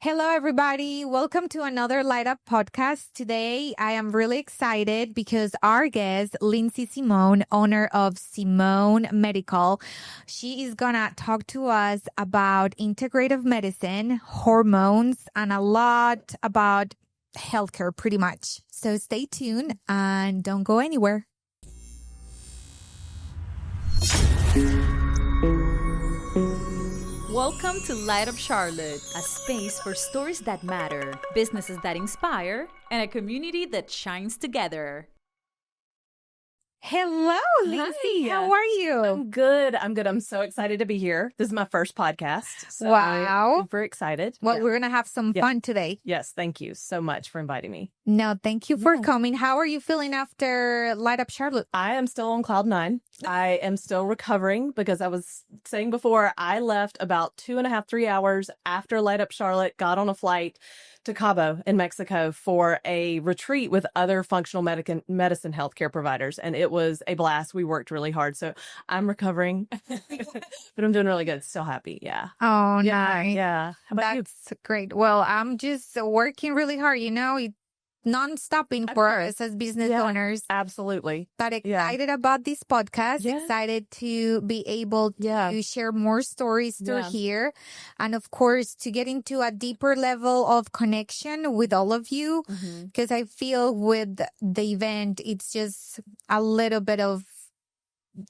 Hello, everybody. Welcome to another Light Up podcast. Today, I am really excited because our guest, Lindsay Simone, owner of Simone Medical, she is going to talk to us about integrative medicine, hormones, and a lot about healthcare, pretty much. So stay tuned and don't go anywhere. Welcome to Light Up Charlotte, a space for stories that matter, businesses that inspire, and a community that shines together. Hello, Lindsay. Hi. How are you? I'm good. I'm so excited to be here. This is my first podcast. So Wow. I'm very excited. Well, Yeah. we're going to have some fun today. Yes. Thank you so much for inviting me. No, thank you for Yeah. coming. How are you feeling after Light Up Charlotte? I am still on cloud nine. I am still recovering because I was saying before, I left about 2.5, 3 hours after Light Up Charlotte, got on a flight to Cabo in Mexico for a retreat with other functional medicine healthcare providers. And it was a blast. We worked really hard. So I'm recovering, but I'm doing really good. Still happy. Yeah. Oh, Yeah. nice. Yeah. How about you? That's great. Well, I'm just working really hard, non-stopping for us as business Yeah. owners. Absolutely. But excited about this podcast, Yeah. excited to be able Yeah. to share more stories through Yeah. here. And of course, to get into a deeper level of connection with all of you. Mhm. Because I feel with the event, it's just a little bit of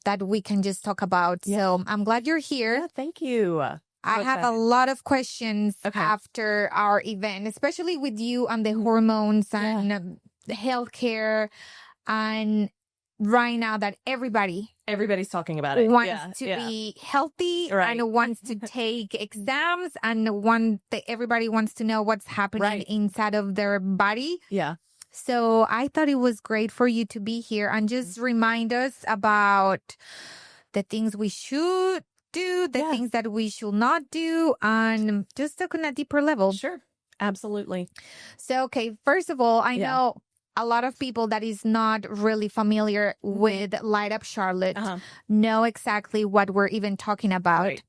that we can just talk about. Yeah. So I'm glad you're here. Yeah. Thank you. I have a lot of questions Okay. after our event, especially with you on the hormones and healthcare. And right now that Everybody's talking about it. wants to be healthy Right. and wants to take exams and everybody wants to know what's happening Right. inside of their body. Yeah. So I thought it was great for you to be here and just remind us about the things we should do, the Yeah. things that we should not do, and just talk on a deeper level. Sure. Absolutely. So, okay, first of all, I Yeah. know a lot of people that is not really familiar with Light Up Charlotte Uh-huh. know exactly what we're even talking about. Right.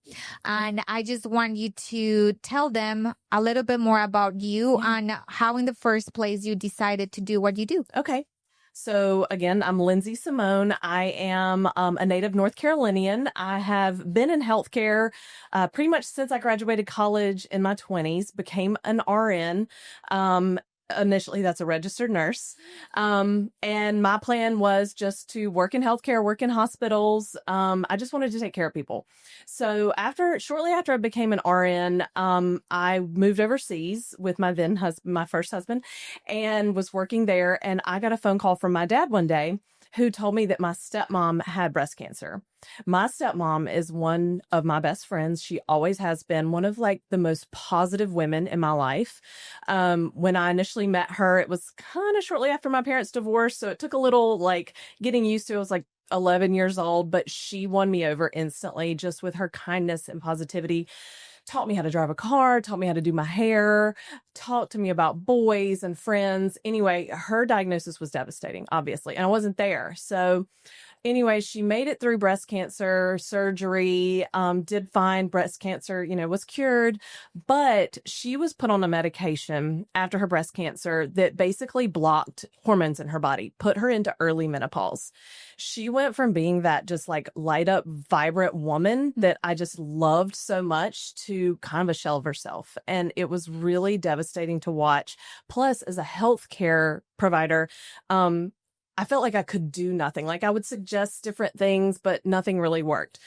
And I just want you to tell them a little bit more about you and how in the first place you decided to do what you do. Okay. So again, I'm Lindsay Simone. I am a native North Carolinian. I have been in healthcare pretty much since I graduated college in my 20s, became an RN. Initially, that's a registered nurse. And my plan was just to work in healthcare, work in hospitals. I just wanted to take care of people. So shortly after I became an RN, I moved overseas with my my first husband, and was working there. And I got a phone call from my dad one day who told me that my stepmom had breast cancer. My stepmom is one of my best friends. She always has been one of the most positive women in my life. When I initially met her, it was kind of shortly after my parents' divorce. So it took a little getting used to. I was 11 years old, but she won me over instantly just with her kindness and positivity. Taught me how to drive a car, taught me how to do my hair, talked to me about boys and friends. Anyway, her diagnosis was devastating, obviously, and I wasn't there. So anyway, she made it through breast cancer surgery, did fine. Breast cancer, was cured, but she was put on a medication after her breast cancer that basically blocked hormones in her body, put her into early menopause. She went from being that just light up, vibrant woman that I just loved so much to kind of a shell of herself. And it was really devastating to watch. Plus, as a healthcare provider, I felt like I could do nothing. I would suggest different things, but nothing really worked.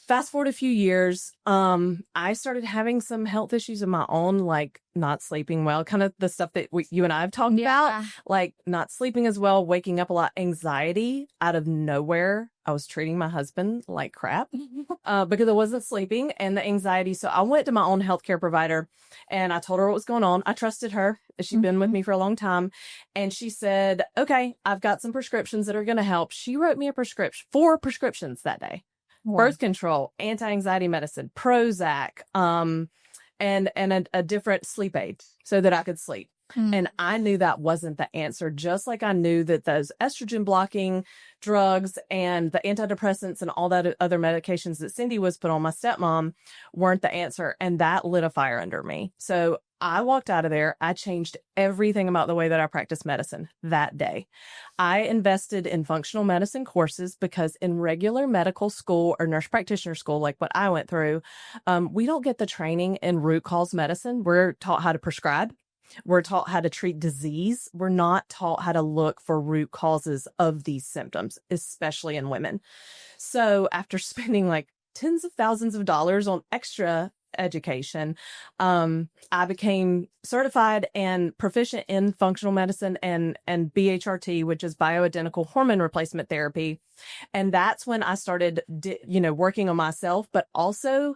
Fast forward a few years, I started having some health issues of my own, like not sleeping well, kind of the stuff that you and I have talked about, like not sleeping as well, waking up a lot, anxiety out of nowhere. I was treating my husband like crap because I wasn't sleeping and the anxiety. So I went to my own healthcare provider and I told her what was going on. I trusted her. She'd been with me for a long time. And she said, okay, I've got some prescriptions that are going to help. She wrote me 4 prescriptions that day. Wow. Birth control, anti-anxiety medicine, Prozac, and a different sleep aid so that I could sleep. And I knew that wasn't the answer, just like I knew that those estrogen blocking drugs and the antidepressants and all that other medications that Cindy was put on my stepmom weren't the answer. And that lit a fire under me. So I walked out of there. I changed everything about the way that I practice medicine that day. I invested in functional medicine courses because in regular medical school or nurse practitioner school, like what I went through, we don't get the training in root cause medicine. We're taught how to prescribe. We're taught how to treat disease. We're not taught how to look for root causes of these symptoms, especially in women. So after spending like tens of thousands of dollars on extra education, I became certified and proficient in functional medicine and BHRT, which is bioidentical hormone replacement therapy. And that's when I started, working on myself, but also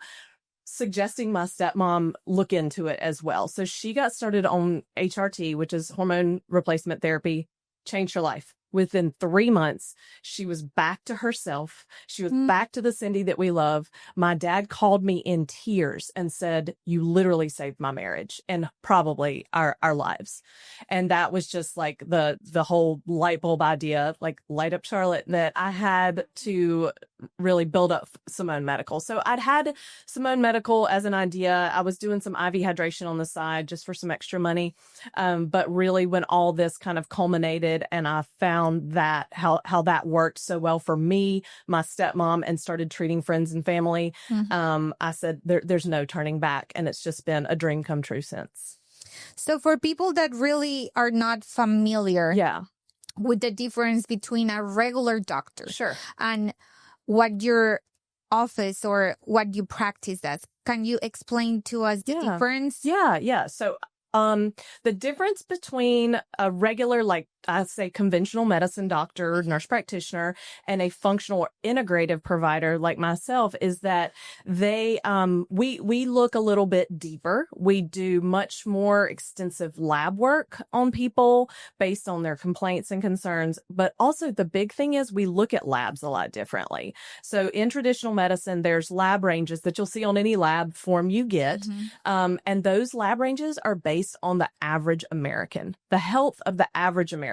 suggesting my stepmom look into it as well. So she got started on HRT, which is hormone replacement therapy, changed her life. Within 3 months, she was back to herself. She was back to the Cindy that we love. My dad called me in tears and said, "You literally saved my marriage and probably our lives." And that was just like the whole light bulb idea, like light up Charlotte, that I had to really build up Simone Medical. So I'd had Simone Medical as an idea. I was doing some IV hydration on the side just for some extra money. But really when all this kind of culminated and I found that how that worked so well for me, my stepmom, and started treating friends and family, I said, there's no turning back. And it's just been a dream come true since. So for people that really are not familiar with the difference between a regular doctor and what your office or what you practice as, can you explain to us the difference? Yeah. So the difference between a regular, like I say, conventional medicine doctor, nurse practitioner, and a functional or integrative provider like myself is that they, we look a little bit deeper. We do much more extensive lab work on people based on their complaints and concerns. But also the big thing is we look at labs a lot differently. So in traditional medicine, there's lab ranges that you'll see on any lab form you get. And those lab ranges are based on the average American, the health of the average American.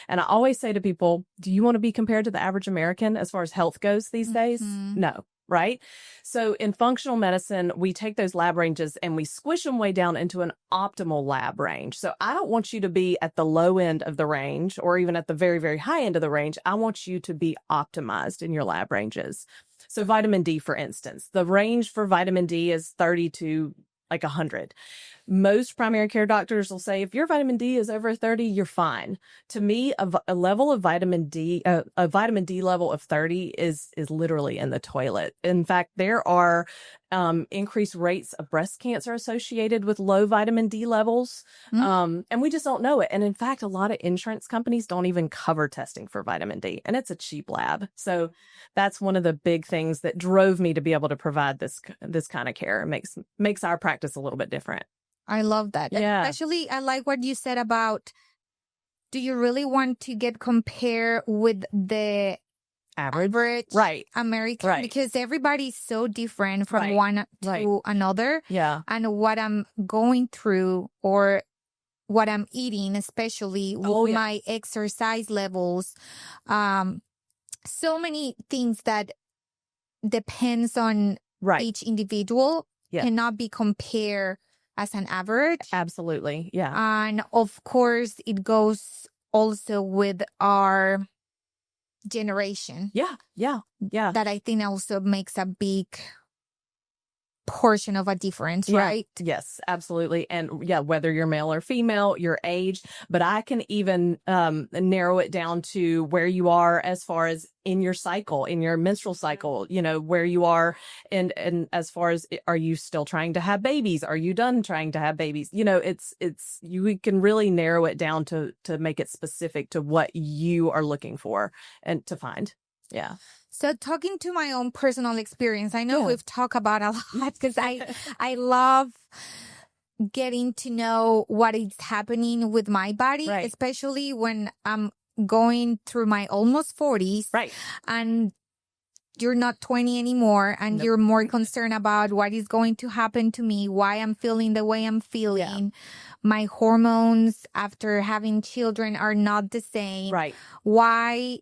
And I always say to people, do you want to be compared to the average American as far as health goes these days? No. Right? So in functional medicine, we take those lab ranges and we squish them way down into an optimal lab range. So I don't want you to be at the low end of the range or even at the very, very high end of the range. I want you to be optimized in your lab ranges. So vitamin D, for instance, the range for vitamin D is 30 to like 100. Most primary care doctors will say, if your vitamin D is over 30, you're fine. To me, a level of vitamin D, a vitamin D level of 30 is literally in the toilet. In fact, there are increased rates of breast cancer associated with low vitamin D levels. And we just don't know it. And in fact, a lot of insurance companies don't even cover testing for vitamin D, and it's a cheap lab. So that's one of the big things that drove me to be able to provide this kind of care. It makes our practice a little bit different. I love that. Yeah. Especially, I like what you said about, do you really want to get compared with the average American? Right. Because everybody's so different from one to another. Yeah. And what I'm going through or what I'm eating, especially with my exercise levels, so many things that depends on each individual cannot be compared as an average. Absolutely. Yeah. And of course, it goes also with our generation. Yeah. That I think also makes a big portion of a difference, right? Yes, absolutely. And whether you're male or female, your age, but I can even narrow it down to where you are as far as in your cycle, in your menstrual cycle, where you are. And as far as, are you still trying to have babies? Are you done trying to have babies? We can really narrow it down to make it specific to what you are looking for and to find. Yeah. So talking to my own personal experience, I know we've talked about a lot because I love getting to know what is happening with my body, especially when I'm going through my almost 40s. Right. And you're not 20 anymore and you're more concerned about what is going to happen to me, why I'm feeling the way I'm feeling. My hormones after having children are not the same. Right. Why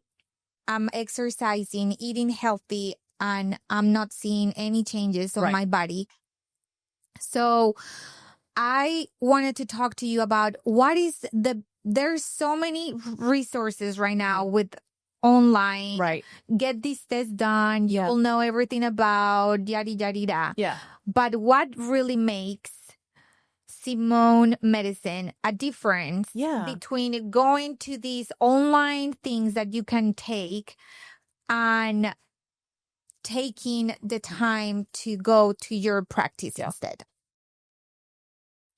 I'm exercising, eating healthy, and I'm not seeing any changes on my body. So I wanted to talk to you about there's so many resources right now with online. Right. Get this test done. You will know everything about yada, yada, yada. Yeah. But what really makes Simone medicine a difference between going to these online things that you can take and taking the time to go to your practice instead?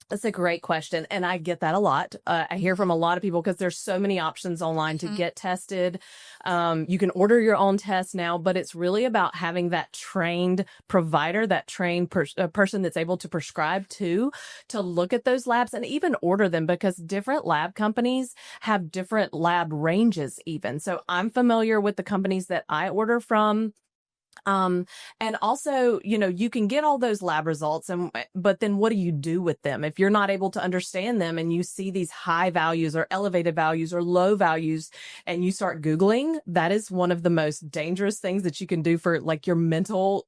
That's a great question. And I get that a lot. I hear from a lot of people because there's so many options online to get tested. You can order your own test now, but it's really about having that trained provider, that trained person that's able to prescribe to look at those labs and even order them, because different lab companies have different lab ranges even. So I'm familiar with the companies that I order from. And also, you can get all those lab results, but then what do you do with them? If you're not able to understand them and you see these high values or elevated values or low values and you start Googling, that is one of the most dangerous things that you can do for like your mental,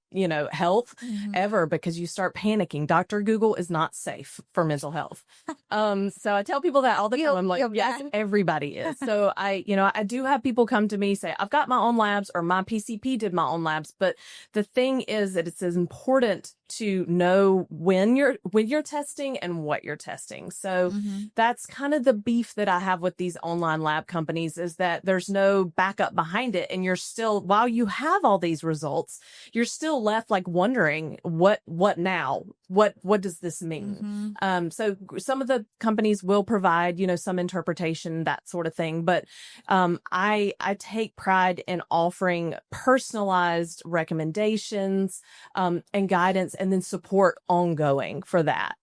health ever, because you start panicking. Dr. Google is not safe for mental health. So I tell people that all the time. I'm like, yes, everybody is. So I do have people come to me say, I've got my own labs, or my PCP did my own labs. But the thing is that it's as important to know when you're testing and what you're testing. So that's kind of the beef that I have with these online lab companies, is that there's no backup behind it. And you're still, while you have all these results, you're still left like wondering what now? What does this mean? So some of the companies will provide, some interpretation, that sort of thing. But I take pride in offering personalized recommendations and guidance, and then support ongoing for that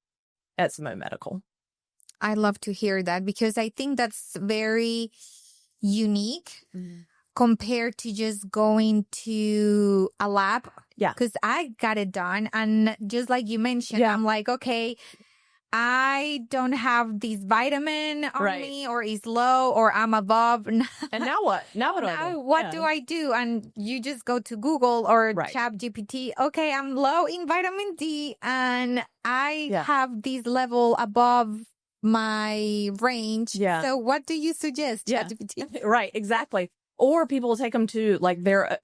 at Simone Medical. I love to hear that, because I think that's very unique compared to just going to a lab. Yeah. Because I got it done. And just like you mentioned, I'm like, okay, I don't have this vitamin on me, or it's low, or I'm above. And now what? What do I do? And you just go to Google or Chat GPT. Okay, I'm low in vitamin D and I have this level above my range. Yeah. So what do you suggest, ChatGPT? Right, exactly. Or people will take them to like their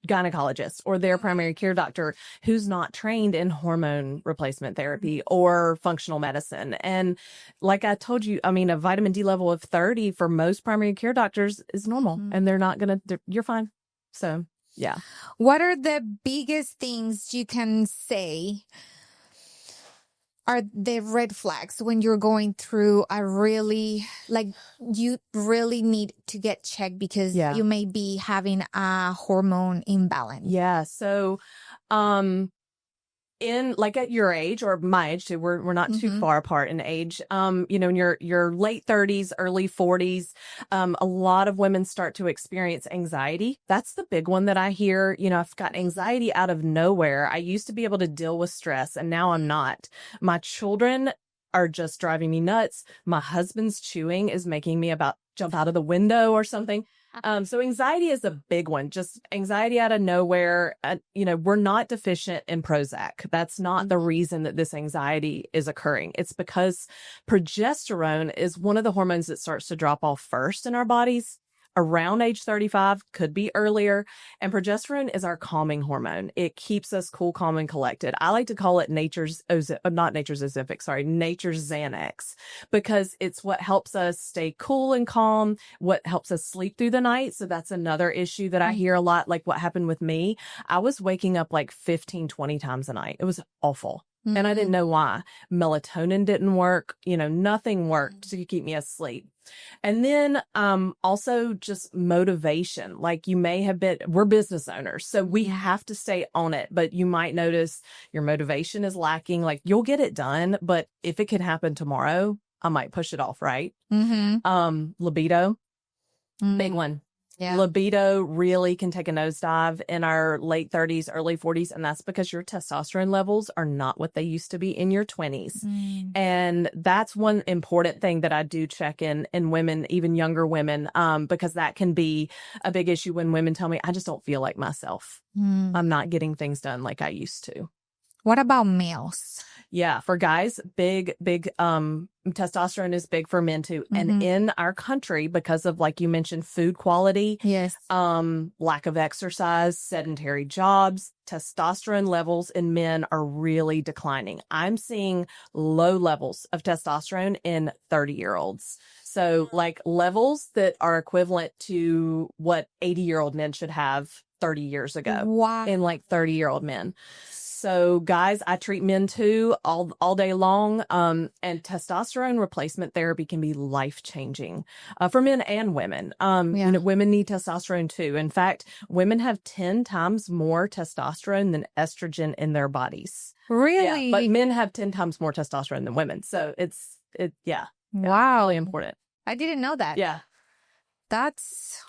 gynecologist or their primary care doctor who's not trained in hormone replacement therapy or functional medicine. And like I told you, I mean, a vitamin D level of 30 for most primary care doctors is normal, and they're not going to, you're fine. So, yeah. What are the biggest things you can say are the red flags when you're going through you really need to get checked because you may be having a hormone imbalance? Yeah. So, at your age or my age too, we're not too far apart in age. In your late 30s, early 40s, a lot of women start to experience anxiety. That's the big one that I hear. I've got anxiety out of nowhere. I used to be able to deal with stress, and now I'm not. My children are just driving me nuts. My husband's chewing is making me about jump out of the window or something. So anxiety is a big one, just anxiety out of nowhere. We're not deficient in Prozac. That's not the reason that this anxiety is occurring. It's because progesterone is one of the hormones that starts to drop off first in our bodies around age 35, could be earlier. And progesterone is our calming hormone. It keeps us cool, calm, and collected. I like to call it nature's Xanax, because it's what helps us stay cool and calm, what helps us sleep through the night. So that's another issue that I hear a lot, like what happened with me. I was waking up like 15, 20 times a night. It was awful. And I didn't know why. Melatonin didn't work. Nothing worked to keep me asleep. And then also just motivation. Like we're business owners, so we have to stay on it. But you might notice your motivation is lacking. Like you'll get it done, but if it could happen tomorrow, I might push it off, right? Libido, big one. Yeah. Libido really can take a nosedive in our late 30s, early 40s. And that's because your testosterone levels are not what they used to be in your 20s. And that's one important thing that I do check in women, even younger women, because that can be a big issue when women tell me, I just don't feel like myself. I'm not getting things done like I used to. What about males? Yeah. For guys, big, testosterone is big for men too. And in our country, because of, like you mentioned, food quality, Yes. lack of exercise, sedentary jobs, testosterone levels in men are really declining. I'm seeing low levels of testosterone in 30-year-olds. So like levels that are equivalent to what 80-year-old men should have 30 years ago. Wow. In like 30-year-old men. So guys, I treat men too all day long. And testosterone replacement therapy can be life-changing for men and women. You know, women need testosterone too. In fact, women have 10 times more testosterone than estrogen in their bodies. Really? Yeah, but men have 10 times more testosterone than women. So Wow. really important. I didn't know that. Yeah. That's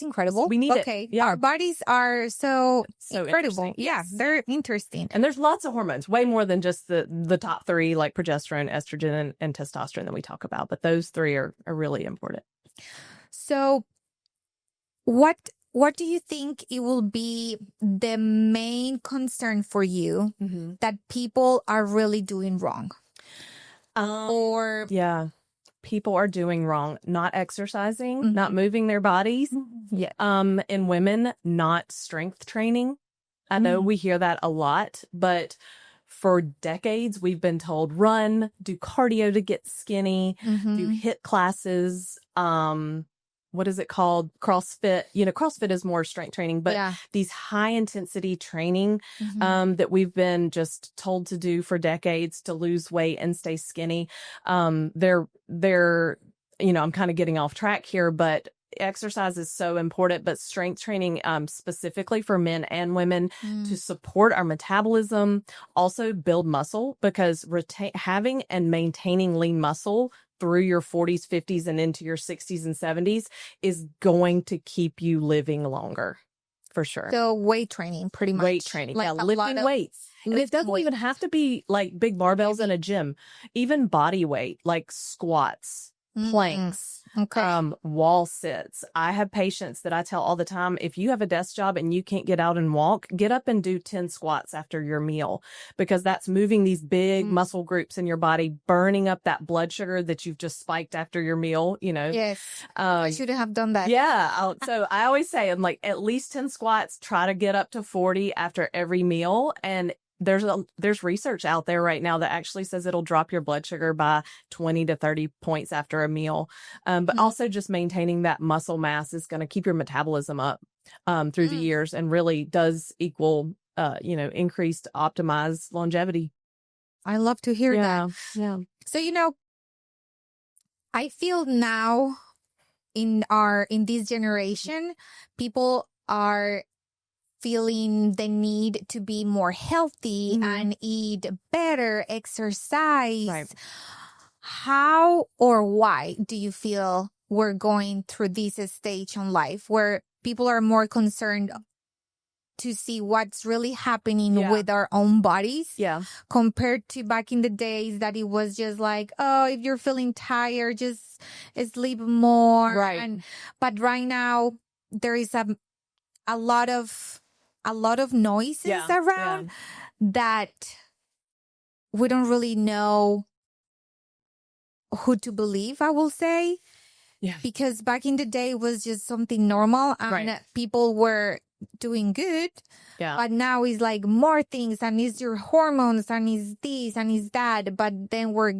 incredible. We need it. Okay. Yeah. Our bodies are so incredible. interesting. Yeah, Yes. they're interesting. And there's lots of hormones, way more than just the top three, like progesterone, estrogen, and testosterone that we talk about. But those three are really important. So what do you think it will be the main concern for you that people are really doing wrong? Or yeah, people are doing wrong, not exercising, not moving their bodies. Yeah. In women, not strength training. I know we hear that a lot, but for decades we've been told run, do cardio to get skinny, do HIIT classes. What is it called? CrossFit. You know, CrossFit is more strength training, but these high intensity training that we've been just told to do for decades to lose weight and stay skinny. They're, you know, I'm kind of getting off track here, but exercise is so important, but strength training specifically for men and women to support our metabolism, also build muscle, because having and maintaining lean muscle through your 40s, 50s, and into your 60s and 70s is going to keep you living longer, for sure. So weight training, pretty much. Weight training. Like lifting weights. And it doesn't even have to be like big barbells in a gym. Even body weight, like squats, planks, wall sits. I have patients that I tell all the time, if you have a desk job and you can't get out and walk, get up and do 10 squats after your meal, because that's moving these big muscle groups in your body, burning up that blood sugar that you've just spiked after your meal, you know. Yes. I should have done that. Yeah. So I always say, I'm like, at least 10 squats, try to get up to 40 after every meal. And there's research out there right now that actually says it'll drop your blood sugar by 20 to 30 points after a meal. But also just maintaining that muscle mass is going to keep your metabolism up through the years, and really does equal, you know, increased optimized longevity. I love to hear that. Yeah. So, you know, I feel now in this generation, people are feeling the need to be more healthy and eat better, exercise. Right. How or why do you feel we're going through this stage in life where people are more concerned to see what's really happening with our own bodies compared to back in the days that it was just like, oh, if you're feeling tired, just sleep more. Right. But right now there is a lot of noises around that we don't really know who to believe, I will say. Yeah. Because back in the day it was just something normal and people were doing good. Yeah. But now it's like more things, and it's your hormones, and it's this and it's that, but then we're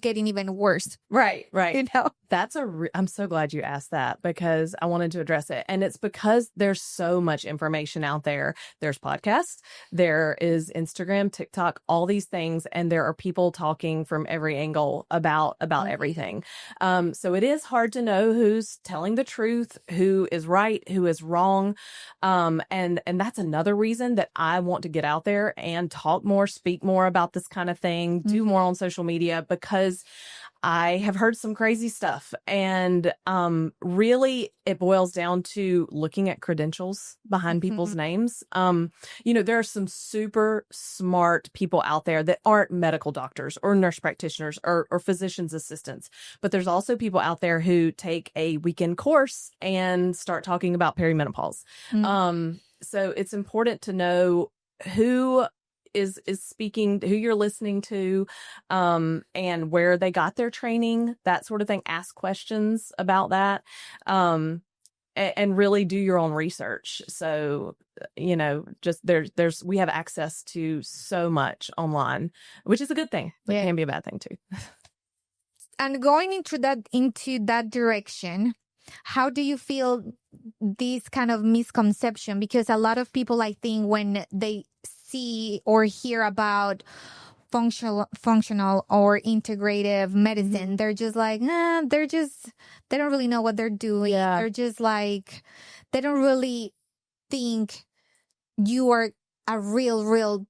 getting even worse. Right. You know? That's I'm so glad you asked that, because I wanted to address it. And it's because there's so much information out there. There's podcasts, there is Instagram, TikTok, all these things. And there are people talking from every angle about everything. So it is hard to know who's telling the truth, who is right, who is wrong. And that's another reason that I want to get out there and talk more, speak more about this kind of thing, do more on social media, because I have heard some crazy stuff, and really it boils down to looking at credentials behind people's names. You know, there are some super smart people out there that aren't medical doctors or nurse practitioners or physician's assistants, but there's also people out there who take a weekend course and start talking about perimenopause. So it's important to know who is speaking, who you're listening to, and where they got their training, that sort of thing. Ask questions about that. And really do your own research. So, just we have access to so much online, which is a good thing, but can be a bad thing too. And going into that direction, how do you feel this kind of misconception? Because a lot of people, I think, when they see or hear about functional or integrative medicine, they're just like, they don't really know what they're doing. Yeah. They're just like, they don't really think you are a real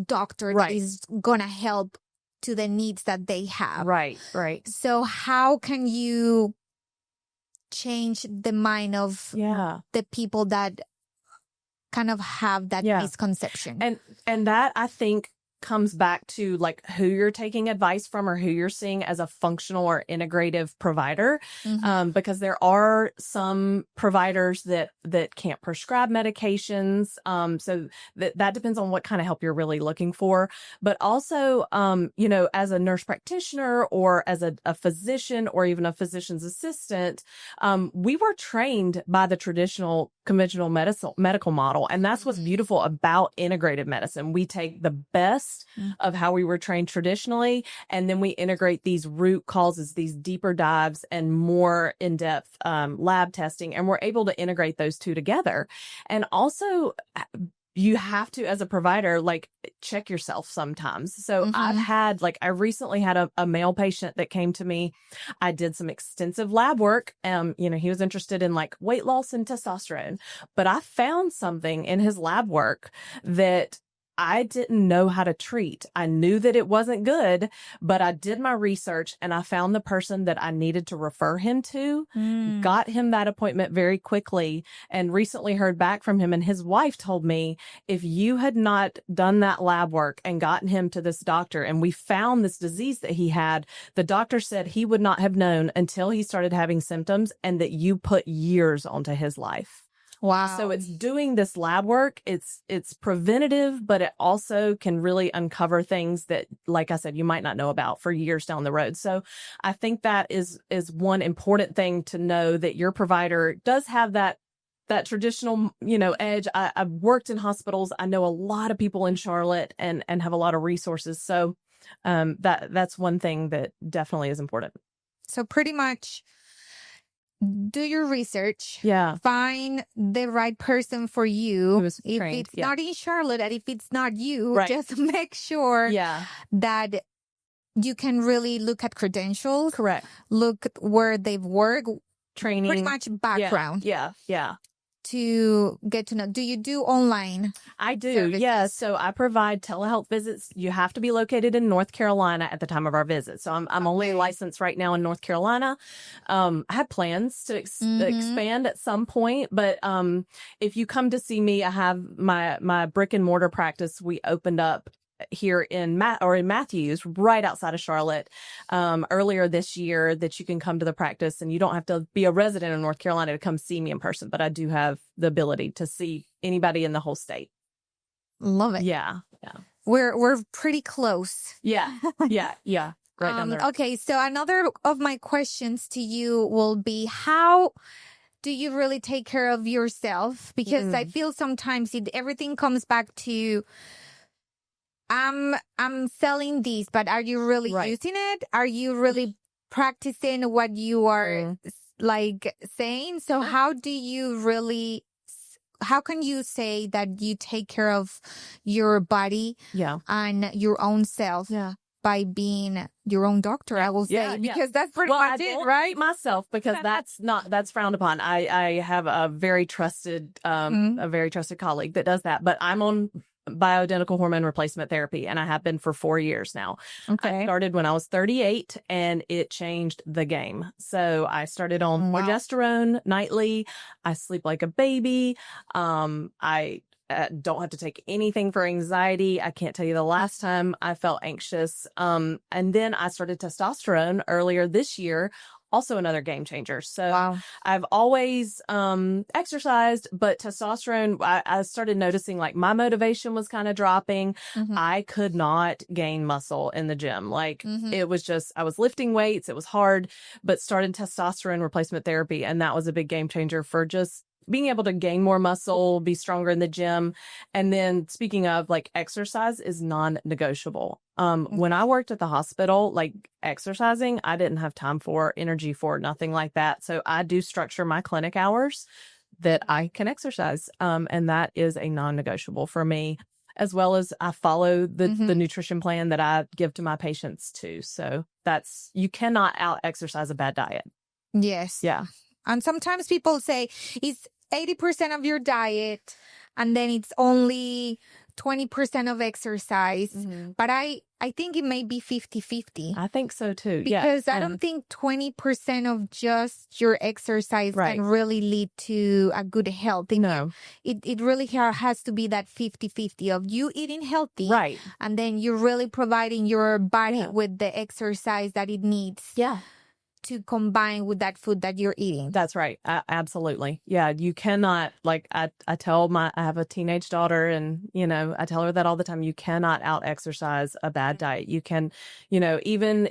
doctor that is gonna help to the needs that they have. Right. So how can you change the mind of the people that kind of have that misconception? And that, I think, comes back to like who you're taking advice from or who you're seeing as a functional or integrative provider. Because there are some providers that can't prescribe medications. So that depends on what kind of help you're really looking for. But also, as a nurse practitioner or as a physician or even a physician's assistant, we were trained by the traditional conventional medical model. And that's what's beautiful about integrative medicine. We take the best of how we were trained traditionally, and then we integrate these root causes, these deeper dives and more in-depth lab testing, and we're able to integrate those two together. And also, you have to, as a provider, like check yourself sometimes. So I recently had a male patient that came to me. I did some extensive lab work. He was interested in like weight loss and testosterone, but I found something in his lab work that I didn't know how to treat. I knew that it wasn't good, but I did my research and I found the person that I needed to refer him to, got him that appointment very quickly, and recently heard back from him. And his wife told me, if you had not done that lab work and gotten him to this doctor and we found this disease that he had, the doctor said he would not have known until he started having symptoms, and that you put years onto his life. Wow. So it's doing this lab work. It's preventative, but it also can really uncover things that, like I said, you might not know about for years down the road. So I think that is one important thing to know, that your provider does have that traditional, edge. I've worked in hospitals. I know a lot of people in Charlotte and have a lot of resources. So that's one thing that definitely is important. So pretty much, do your research. Yeah. Find the right person for you. If it's not in Charlotte, and if it's not you, right, just make sure that you can really look at credentials. Correct. Look where they've worked. Training. Pretty much background. Yeah. To get to know. Do you do online? I do. services? Yes. So I provide telehealth visits. You have to be located in North Carolina at the time of our visit. So I'm only licensed right now in North Carolina. I have plans to expand at some point, but if you come to see me, I have my brick and mortar practice. We opened up here in Matthews, right outside of Charlotte, earlier this year, that you can come to the practice, and you don't have to be a resident of North Carolina to come see me in person, but I do have the ability to see anybody in the whole state. Love it. Yeah. We're pretty close. Yeah. Right down there. Okay, so another of my questions to you will be, how do you really take care of yourself? Because I feel sometimes everything comes back to, I'm selling these, but are you really using it? Are you really practicing what you are like saying? So how can you say that you take care of your body and your own self by being your own doctor, I will say, because that's pretty much it, right? Myself, because that's frowned upon. I have a very trusted colleague that does that, but I'm on bioidentical hormone replacement therapy, and I have been for 4 years now. Okay. I started when I was 38, and it changed the game. So I started on progesterone nightly. I sleep like a baby. I don't have to take anything for anxiety. I can't tell you the last time I felt anxious. And then I started testosterone earlier this year also another game changer. So Wow. I've always exercised, but testosterone, I started noticing like my motivation was kind of dropping. I could not gain muscle in the gym. Like it was just, I was lifting weights. It was hard, but started testosterone replacement therapy. And that was a big game changer for just being able to gain more muscle, be stronger in the gym. And then speaking of like exercise is non-negotiable. When I worked at the hospital, like exercising, I didn't have time for, energy for, nothing like that. So I do structure my clinic hours that I can exercise. And that is a non-negotiable for me, as well as I follow the nutrition plan that I give to my patients too. So that's, you cannot out exercise a bad diet. Yes. Yeah. And sometimes people say it's 80% of your diet and then it's only 20% of exercise. But I think it may be 50-50. I think so too. Because yeah. I don't think 20% of just your exercise can really lead to a good health. No. It really has to be that 50-50 of you eating healthy. Right. And then you're really providing your body with the exercise that it needs. Yeah. To combine with that food that you're eating. That's right. Absolutely. Yeah. You cannot, like, I have a teenage daughter and, you know, I tell her that all the time. You cannot out exercise a bad diet. You can, you know, even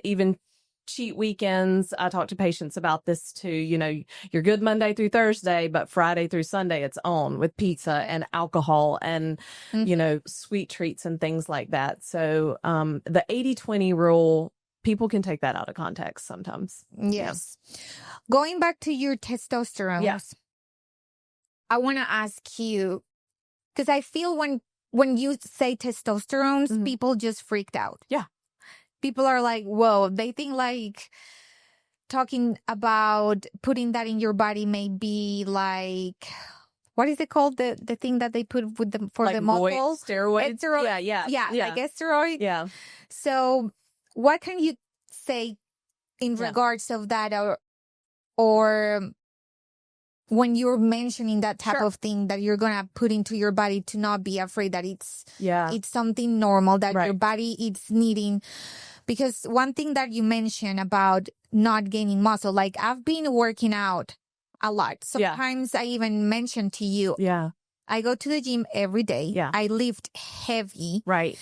cheat weekends. I talk to patients about this too. You know, you're good Monday through Thursday, but Friday through Sunday it's on with pizza and alcohol and, you know, sweet treats and things like that. So, the 80-20 rule, people can take that out of context sometimes. Yes. Yeah. Going back to your testosterone. Yes. I want to ask you, because I feel when you say testosterone, people just freaked out. Yeah. People are like, whoa, they think like talking about putting that in your body may be like, what is it called? The thing that they put with them for like the muscles? Steroids? Yeah. Like steroid. Yeah. So what can you say in regards of that or when you're mentioning that type of thing that you're going to put into your body to not be afraid that it's something normal that your body is needing? Because one thing that you mentioned about not gaining muscle, like I've been working out a lot. Sometimes I even mention to you, I go to the gym every day. Yeah. I lift heavy. Right.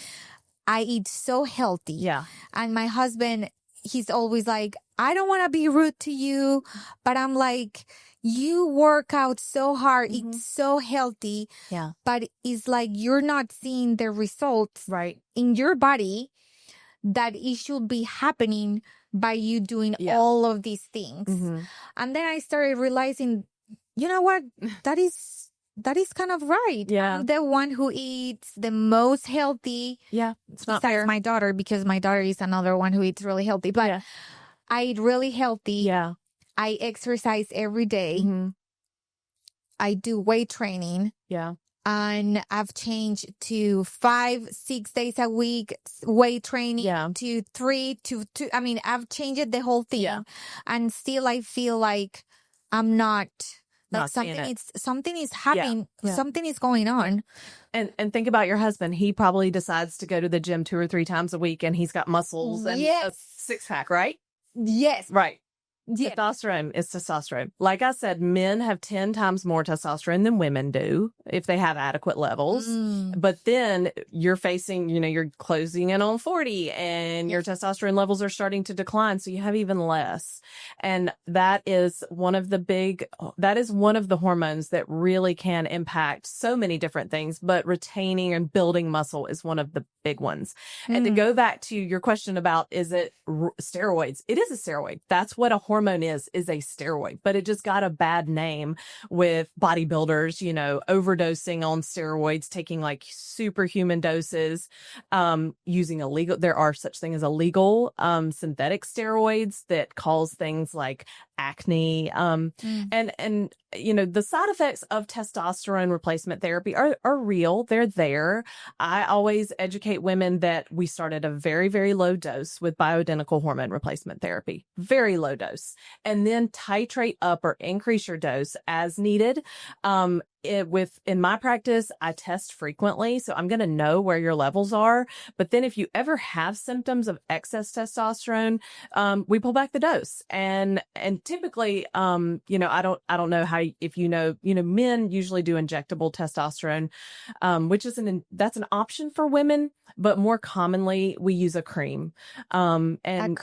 I eat so healthy. Yeah. And my husband, he's always like, I don't want to be rude to you, but I'm like, you work out so hard, eat so healthy. Yeah. But it's like you're not seeing the results in your body that it should be happening by you doing all of these things. And then I started realizing, you know what? That is kind of right. Yeah. I'm the one who eats the most healthy. Yeah. It's not besides fair. my daughter, because my daughter is another one who eats really healthy. But I eat really healthy. Yeah. I exercise every day. I do weight training. Yeah. And I've changed to 5-6 days a week weight training to 3 to 2. I mean, I've changed the whole thing. Yeah. And still I feel like I'm not... Like something is happening. Yeah. Something is going on. And think about your husband. He probably decides to go to the gym 2 or 3 times a week and he's got muscles and a 6-pack, right? Yes. Right. Yeah. Testosterone is testosterone. Like I said, men have 10 times more testosterone than women do if they have adequate levels. But then you're facing, you know, you're closing in on 40 and your testosterone levels are starting to decline. So you have even less. And that is one of the hormones that really can impact so many different things, but retaining and building muscle is one of the big ones. And to go back to your question about, is it steroids? It is a steroid. That's what a hormone is a steroid, but it just got a bad name with bodybuilders, you know, overdosing on steroids, taking like superhuman doses, using there are such things as illegal, synthetic steroids that cause things like acne, and you know, the side effects of testosterone replacement therapy are real. They're there. I always educate women that we start at a very, very low dose with bioidentical hormone replacement therapy, very low dose, and then titrate up or increase your dose as needed. in my practice, I test frequently, so I'm going to know where your levels are. But then if you ever have symptoms of excess testosterone, we pull back the dose. And typically, I don't know if men usually do injectable testosterone, which is that's an option for women, but more commonly we use a cream. And A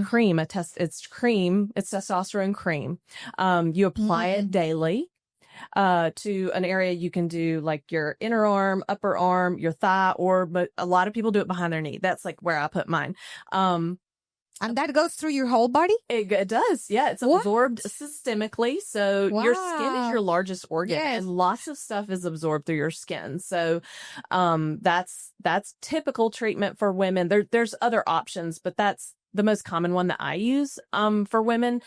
cream. It's testosterone cream. You apply it daily to an area. You can do like your inner arm, upper arm, your thigh, but a lot of people do it behind their knee. That's like where I put mine. And that goes through your whole body? It does. Yeah. It's absorbed systemically. So your skin is your largest organ, and lots of stuff is absorbed through your skin. So, that's typical treatment for women. There's other options, but that's the most common one that I use, for women.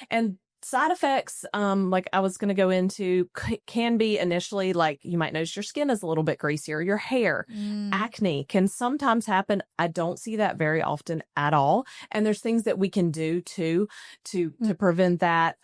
And side effects, like I was going to go into, can be initially like you might notice your skin is a little bit greasier, your hair, acne can sometimes happen. I don't see that very often at all. And there's things that we can do to prevent that.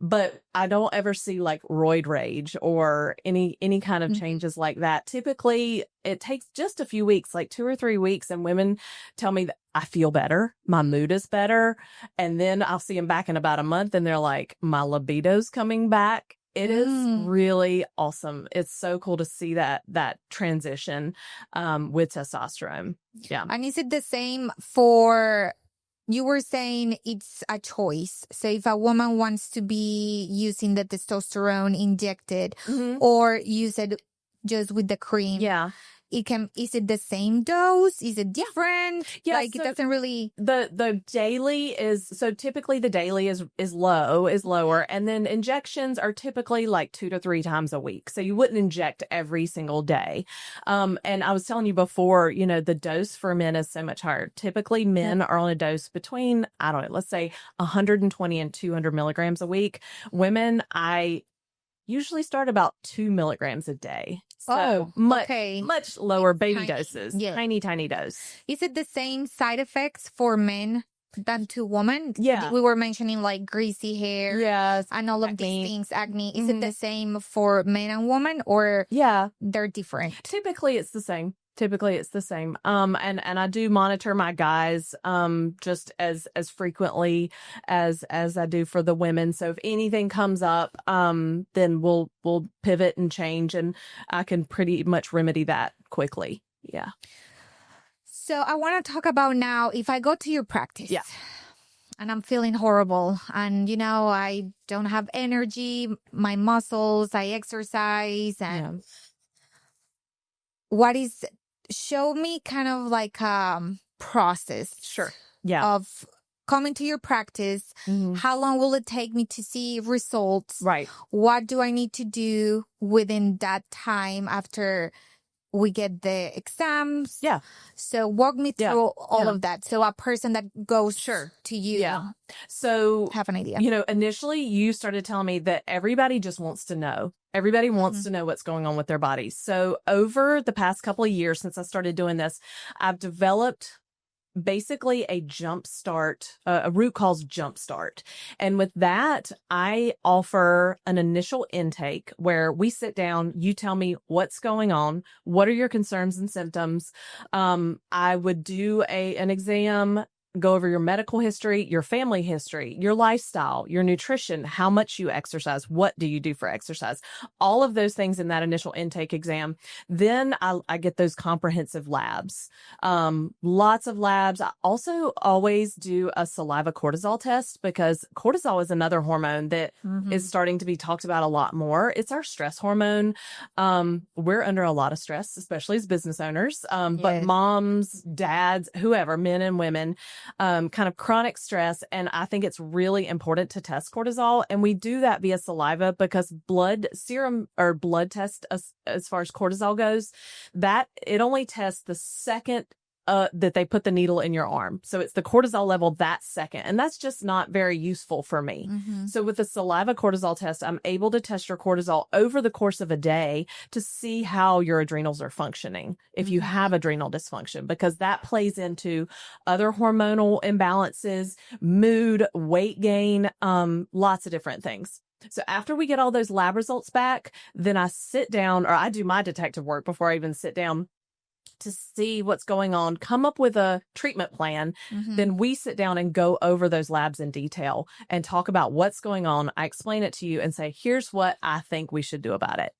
But I don't ever see like roid rage or any kind of changes like that. Typically it takes just a few weeks, like 2 or 3 weeks. And women tell me that I feel better. My mood is better. And then I'll see them back in about a month and they're like, my libido's coming back. It is really awesome. It's so cool to see that transition, with testosterone. Yeah. And is it the same for, you were saying it's a choice. So if a woman wants to be using the testosterone injected or use it just with the cream. Yeah. Is it the same dose? Is it different? Yeah, like it doesn't really. The daily is, so typically the daily is lower. And then injections are typically like 2 to 3 times a week. So you wouldn't inject every single day. And I was telling you before, the dose for men is so much higher. Typically men are on a dose between, I don't know, let's say 120 and 200 milligrams a week. Women, I usually start about 2 milligrams a day. So much lower baby doses, tiny dose. Is it the same side effects for men than to women? Yeah. We were mentioning like greasy hair. Yes. And all of these things, acne. Is it the same for men and women or they're different? Typically it's the same. And I do monitor my guys, just as frequently as I do for the women. So if anything comes up, then we'll pivot and change, and I can pretty much remedy that quickly. Yeah. So I want to talk about now, if I go to your practice. Yeah. And I'm feeling horrible. And, I don't have energy, my muscles, I exercise. And show me kind of like process. Sure. Yeah. Of coming to your practice. How long will it take me to see results? Right. What do I need to do within that time after we get the exams? Yeah. So walk me through all of that. So a person that goes to you. Yeah. So have an idea. Initially you started telling me that everybody just wants to know. Everybody wants to know what's going on with their bodies. So over the past couple of years since I started doing this, I've developed basically a root cause jumpstart. And with that, I offer an initial intake where we sit down, you tell me what's going on, what are your concerns and symptoms. I would do an exam, go over your medical history, your family history, your lifestyle, your nutrition, how much you exercise, what do you do for exercise, all of those things in that initial intake exam. Then I get those comprehensive labs, lots of labs. I also always do a saliva cortisol test because cortisol is another hormone that is starting to be talked about a lot more. It's our stress hormone. We're under a lot of stress, especially as business owners, but moms, dads, whoever, men and women, kind of chronic stress. And I think it's really important to test cortisol. And we do that via saliva because blood serum or blood test as far as cortisol goes, that it only tests the second that they put the needle in your arm. So it's the cortisol level that second. And that's just not very useful for me. So with the saliva cortisol test, I'm able to test your cortisol over the course of a day to see how your adrenals are functioning if you have adrenal dysfunction, because that plays into other hormonal imbalances, mood, weight gain, lots of different things. So after we get all those lab results back, then I sit down, or I do my detective work before I even sit down to see what's going on, come up with a treatment plan. Then we sit down and go over those labs in detail and talk about what's going on. I explain it to you and say, here's what I think we should do about it.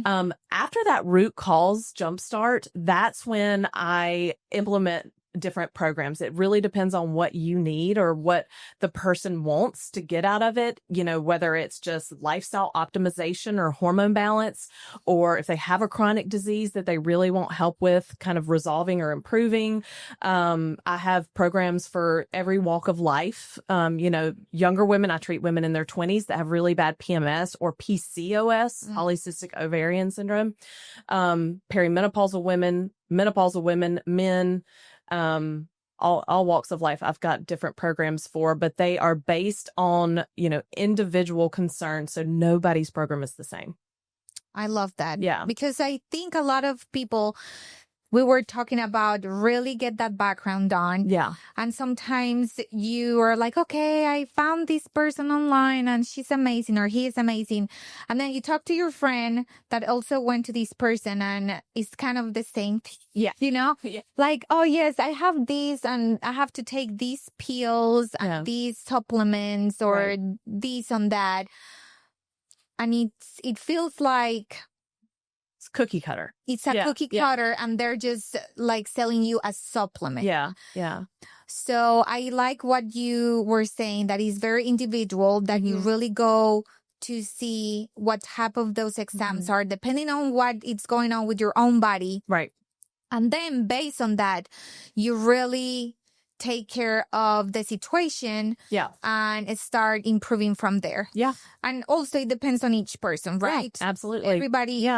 After that root cause jumpstart, that's when I implement different programs. It really depends on what you need or what the person wants to get out of it, whether it's just lifestyle optimization or hormone balance, or if they have a chronic disease that they really want help with kind of resolving or improving. I have programs for every walk of life. Younger women, I treat women in their 20s that have really bad PMS or PCOS, polycystic ovarian syndrome, perimenopausal women, menopausal women, men, all walks of life. I've got different programs for, but they are based on, individual concerns. So nobody's program is the same. I love that. Yeah. Because I think a lot of people, we were talking about really get that background on. Yeah. And sometimes you are like, okay, I found this person online and she's amazing or he is amazing. And then you talk to your friend that also went to this person and it's kind of the same thing. Yeah. Yeah. Like, oh yes, I have this and I have to take these pills and these supplements or this and that. And it feels like it's cookie cutter. It's a cookie cutter and they're just like selling you a supplement. Yeah. Yeah. So I like what you were saying, that is very individual, that you really go to see what type of those exams are, depending on what is going on with your own body. Right. And then based on that, you really take care of the situation and start improving from there. Yeah. And also it depends on each person, right? Yeah, absolutely. Everybody,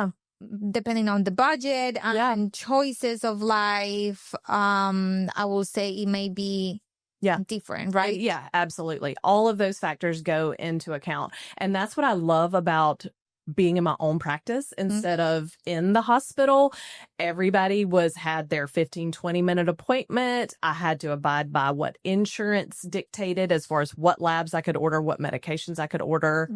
depending on the budget and choices of life, I will say it may be different, right? Yeah, absolutely. All of those factors go into account. And that's what I love about being in my own practice instead of in the hospital. Everybody had their 15-20 minute appointment. I had to abide by what insurance dictated as far as what labs I could order, what medications I could order,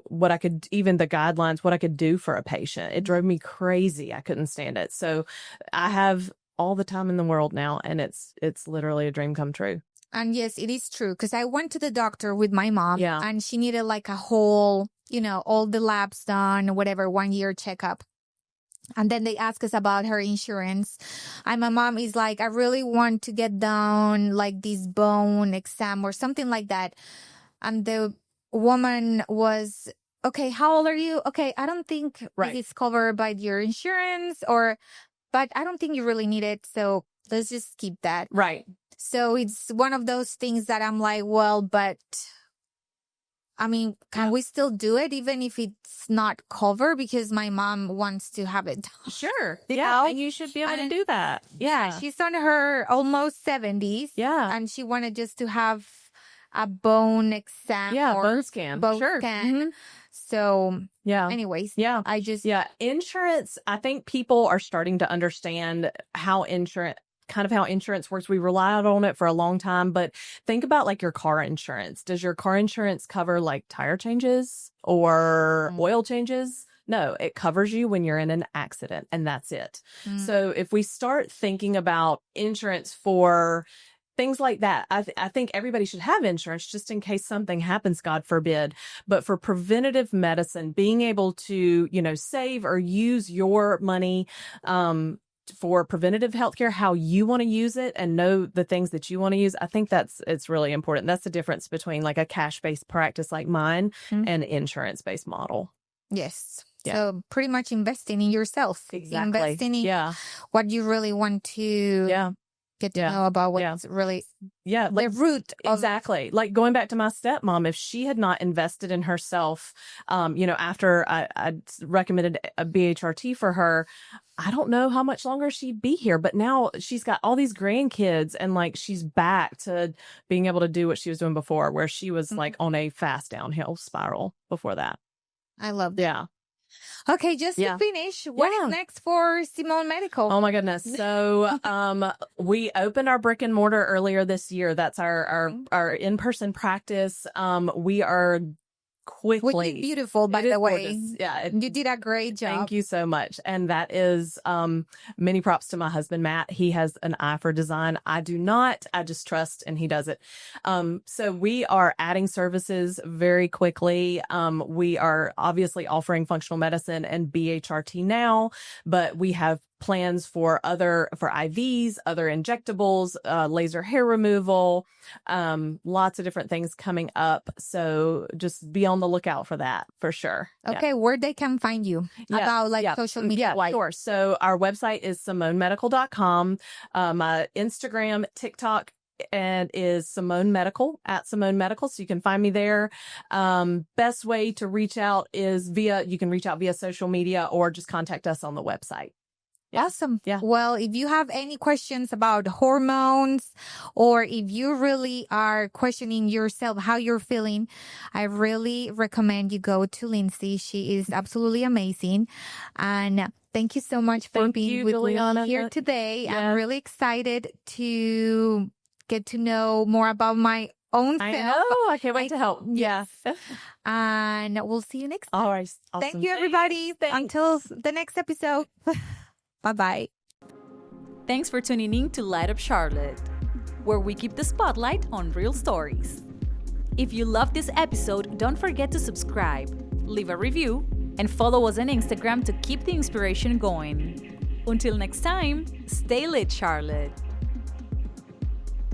what I could, even the guidelines, what I could do for a patient. It drove me crazy. I couldn't stand it. So I have all the time in the world now, and it's literally a dream come true. And yes, it is true. Because I went to the doctor with my mom and she needed like a whole, all the labs done, whatever, 1 year checkup. And then they ask us about her insurance. And my mom is like, I really want to get done like this bone exam or something like that. And the woman was, okay, how old are you? Okay, I don't think it's covered by your insurance but I don't think you really need it. So let's just keep that. Right. So it's one of those things that I'm like, well, but I mean, can we still do it even if it's not covered? Because my mom wants to have it. Sure. Yeah. And you should be able to do that. Yeah. She's on her almost 70s. Yeah. And she wanted just to have a bone exam. Yeah. Or bone scan. Bone Sure. scan. So, anyways. Yeah. Insurance, I think people are starting to understand how insurance works. We relied on it for a long time, but think about like your car insurance. Does your car insurance cover like tire changes or oil changes? No, it covers you when you're in an accident, and that's it. So if we start thinking about insurance for things like that, I think everybody should have insurance just in case something happens, God forbid. But for preventative medicine, being able to, save or use your money, for preventative healthcare, how you want to use it and know the things that you want to use. I think it's really important. That's the difference between like a cash-based practice like mine and insurance-based model. Yes. Yeah. So pretty much investing in yourself. Exactly. Investing in what you really want to get to know about what's really the root of. Exactly. Like going back to my stepmom, if she had not invested in herself, after I recommended a BHRT for her, I don't know how much longer she'd be here. But now she's got all these grandkids and like she's back to being able to do what she was doing before, where she was like on a fast downhill spiral before that. I love that. Yeah. Okay, just to finish, what is next for Simone Medical? Oh my goodness. So we opened our brick and mortar earlier this year. That's our in-person practice. We are quickly. Which is beautiful, by It is the way. gorgeous. Yeah. You did a great job. Thank you so much. And that is many props to my husband, Matt. He has an eye for design. I do not. I just trust and he does it. So we are adding services very quickly. We are obviously offering functional medicine and BHRT now, but we have plans for IVs, other injectables, laser hair removal, lots of different things coming up. So just be on the lookout for that for sure. Okay, where they can find you about social media. Yeah, sure. So our website is simonemedical.com. My Instagram, TikTok, and is Simone Medical at Simone Medical. So you can find me there. Best way to reach out is you can reach out via social media or just contact us on the website. Awesome. Yeah. Well, if you have any questions about hormones or if you really are questioning yourself, how you're feeling, I really recommend you go to Lindsay. She is absolutely amazing. And thank you so much for being with me here today. Yes. I'm really excited to get to know more about my own self. I know. I can't wait to help. Yes. And we'll see you next time. All right. Awesome. Thank you, everybody. Thanks. Until the next episode. Bye-bye. Thanks for tuning in to Light Up Charlotte, where we keep the spotlight on real stories. If you loved this episode, don't forget to subscribe, leave a review, and follow us on Instagram to keep the inspiration going. Until next time, stay lit, Charlotte.